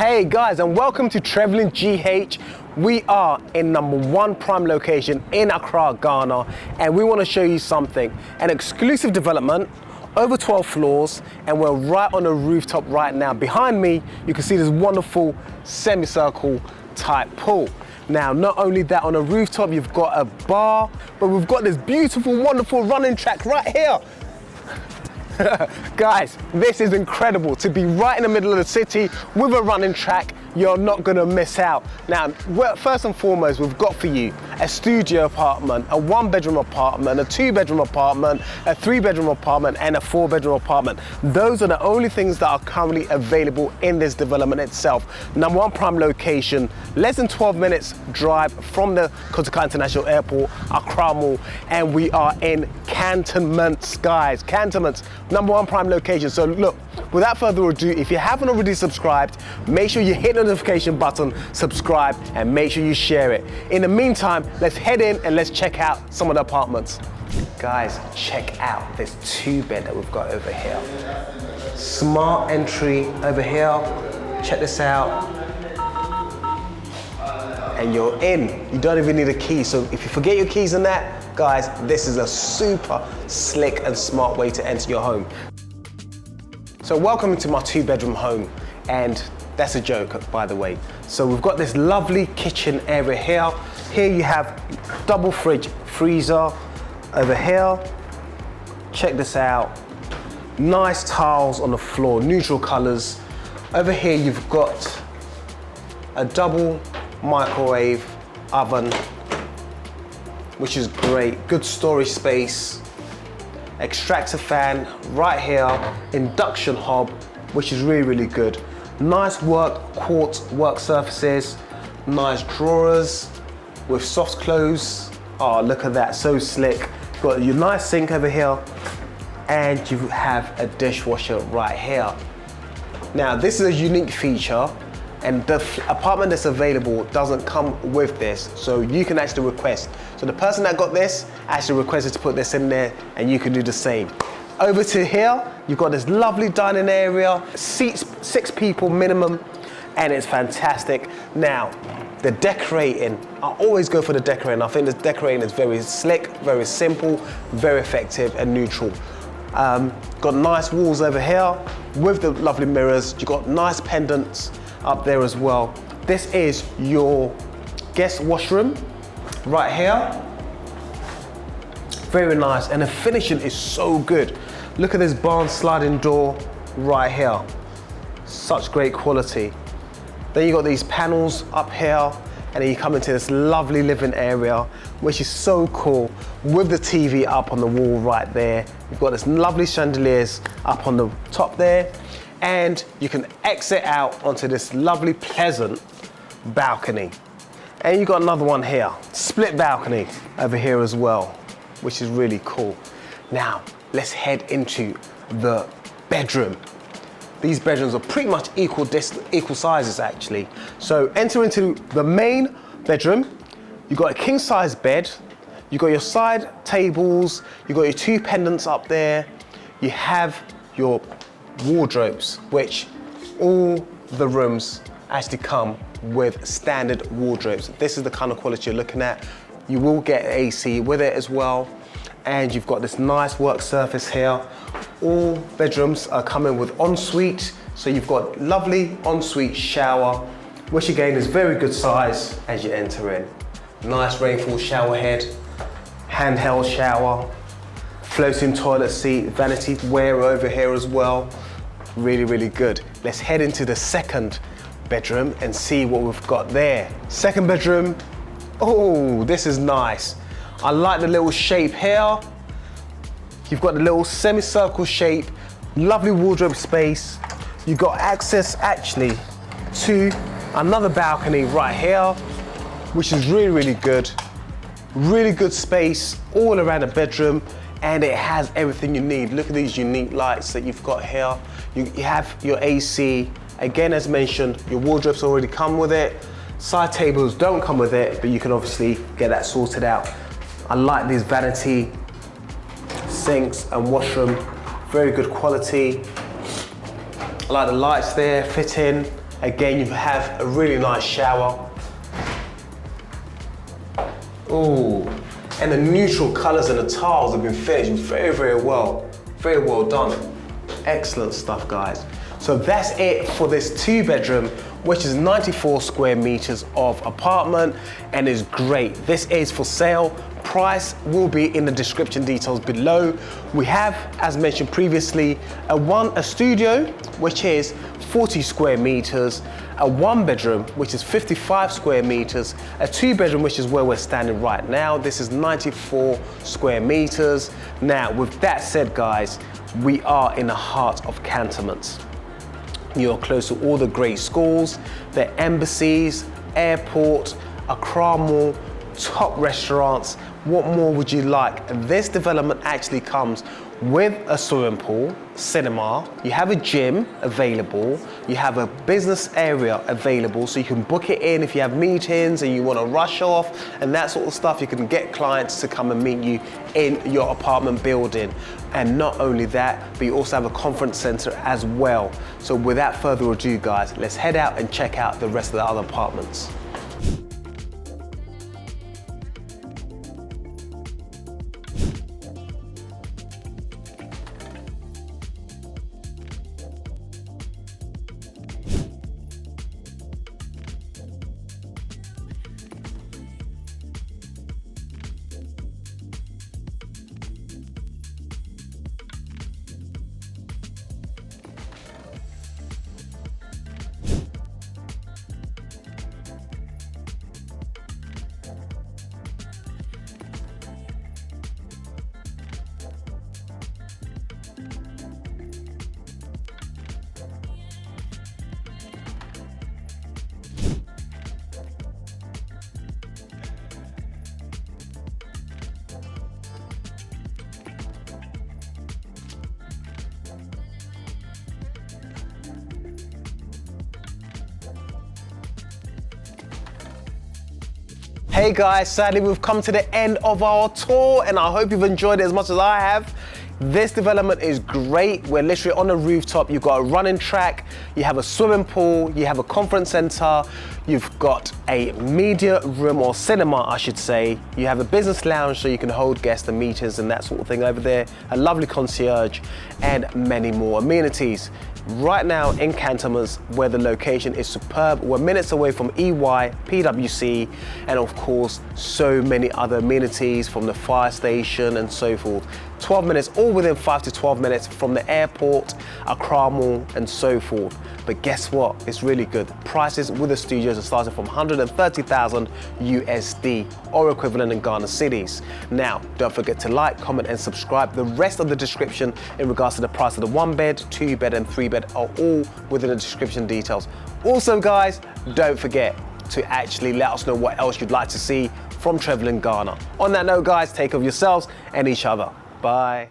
Hey guys, and welcome to Traveling GH. We are in #1 prime location in Accra, Ghana, and we want to show you something. An exclusive development, over 12 floors, and we're right on a rooftop right now. Behind me, you can see this wonderful semicircle type pool. Now, not only that, on a rooftop, you've got a bar, but we've got this beautiful, wonderful running track right here. Guys, this is incredible to be right in the middle of the city with a running track. You're not gonna miss out. Now, first and foremost, we've got for you a studio apartment, a 1-bedroom apartment, a 2-bedroom apartment, a 3-bedroom apartment, and a 4-bedroom apartment. Those are the only things that are currently available in this development itself. #1 prime location, less than 12 minutes drive from the Kotoka International Airport, Accra Mall, and we are in Cantonments, guys. Cantonments, #1 prime location. So look, without further ado, if you haven't already subscribed, make sure you hit the notification button, subscribe, and make sure you share it. In the meantime, let's head in and let's check out some of the apartments. Guys, check out this 2-bed that we've got over here. Smart entry over here. Check this out. And you're in. You don't even need a key. So if you forget your keys and that, guys, this is a super slick and smart way to enter your home. So welcome to my 2-bedroom home, and that's a joke, by the way. So we've got this lovely kitchen area here. Here you have double fridge, freezer over here. Check this out. Nice tiles on the floor, neutral colors. Over here you've got a double microwave oven, which is great. Good storage space. Extractor fan right here. Induction hob, which is really, really good. Nice quartz work surfaces, nice drawers with soft close. Oh, look at that, so slick. Got your nice sink over here, and you have a dishwasher right here. Now, this is a unique feature, and the apartment that's available doesn't come with this, so you can actually request. So the person that got this actually requested to put this in there, and you can do the same. Over to here, you've got this lovely dining area, seats 6 people minimum, and it's fantastic. Now, the decorating, I always go for the decorating. I think the decorating is very slick, very simple, very effective and neutral. Got nice walls over here with the lovely mirrors. You've got nice pendants up there as well. This is your guest washroom right here. Very nice, and the finishing is so good. Look at this barn sliding door right here. Such great quality. Then you got these panels up here, and then you come into this lovely living area, which is so cool, with the TV up on the wall right there. You've got this lovely chandeliers up on the top there, and you can exit out onto this lovely, pleasant balcony. And you got another one here, split balcony over here as well, which is really cool. Now, let's head into the bedroom. These bedrooms are pretty much equal sizes actually. So enter into the main bedroom. You've got a king size bed. You've got your side tables. You've got your 2 pendants up there. You have your wardrobes, which all the rooms actually come with standard wardrobes. This is the kind of quality you're looking at. You will get AC with it as well. And you've got this nice work surface here. All bedrooms are coming with ensuite. So you've got lovely ensuite shower, which again is very good size as you enter in. Nice rainfall shower head, handheld shower, floating toilet seat, vanity ware over here as well. Really, really good. Let's head into the 2nd bedroom and see what we've got there. 2nd bedroom, oh, this is nice. I like the little shape here. You've got the little semicircle shape, lovely wardrobe space. You've got access actually to another balcony right here, which is really, really good. Really good space all around the bedroom, and it has everything you need. Look at these unique lights that you've got here. You have your AC. Again, as mentioned, your wardrobes already come with it. Side tables don't come with it, but you can obviously get that sorted out. I like these vanity sinks and washroom, very good quality. I like the lights there, fit in. Again, you have a really nice shower. Ooh, and the neutral colors and the tiles have been finished very, very well. Very well done. Excellent stuff, guys. So that's it for this 2-bedroom, which is 94 square meters of apartment and is great. This is for sale. Price will be in the description details below. We have, as mentioned previously, a studio, which is 40 square meters, a 1-bedroom, which is 55 square meters, a 2-bedroom, which is where we're standing right now. This is 94 square meters. Now, with that said, guys, we are in the heart of Cantonments. You're close to all the great schools, the embassies, airport, Accra Mall, top restaurants. What more would you like? This development actually comes with a swimming pool, cinema, you have a gym available, you have a business area available, so you can book it in if you have meetings and you want to rush off and that sort of stuff. You can get clients to come and meet you in your apartment building. And not only that, but you also have a conference center as well. So without further ado, guys, let's head out and check out the rest of the other apartments. Hey guys, sadly we've come to the end of our tour and I hope you've enjoyed it as much as I have. This development is great. We're literally on a rooftop. You've got a running track, you have a swimming pool, you have a conference center, you've got a media room or cinema, I should say. You have a business lounge so you can hold guests and meetings and that sort of thing over there. A lovely concierge and many more amenities. Right now in Cantonments, where the location is superb, we're minutes away from EY, PwC, and of course, so many other amenities from the fire station and so forth. 12 minutes, all within 5 to 12 minutes from the airport, Accra Mall, and so forth. But guess what? It's really good. Prices with the studios are starting from 130,000 USD or equivalent in Ghana cities. Now, don't forget to like, comment, and subscribe. The rest of the description in regards to the price of the 1-bed, 2-bed, and 3-bed are all within the description details. Also, guys, don't forget to actually let us know what else you'd like to see from Traveling Ghana. On that note, guys, take care of yourselves and each other. Bye.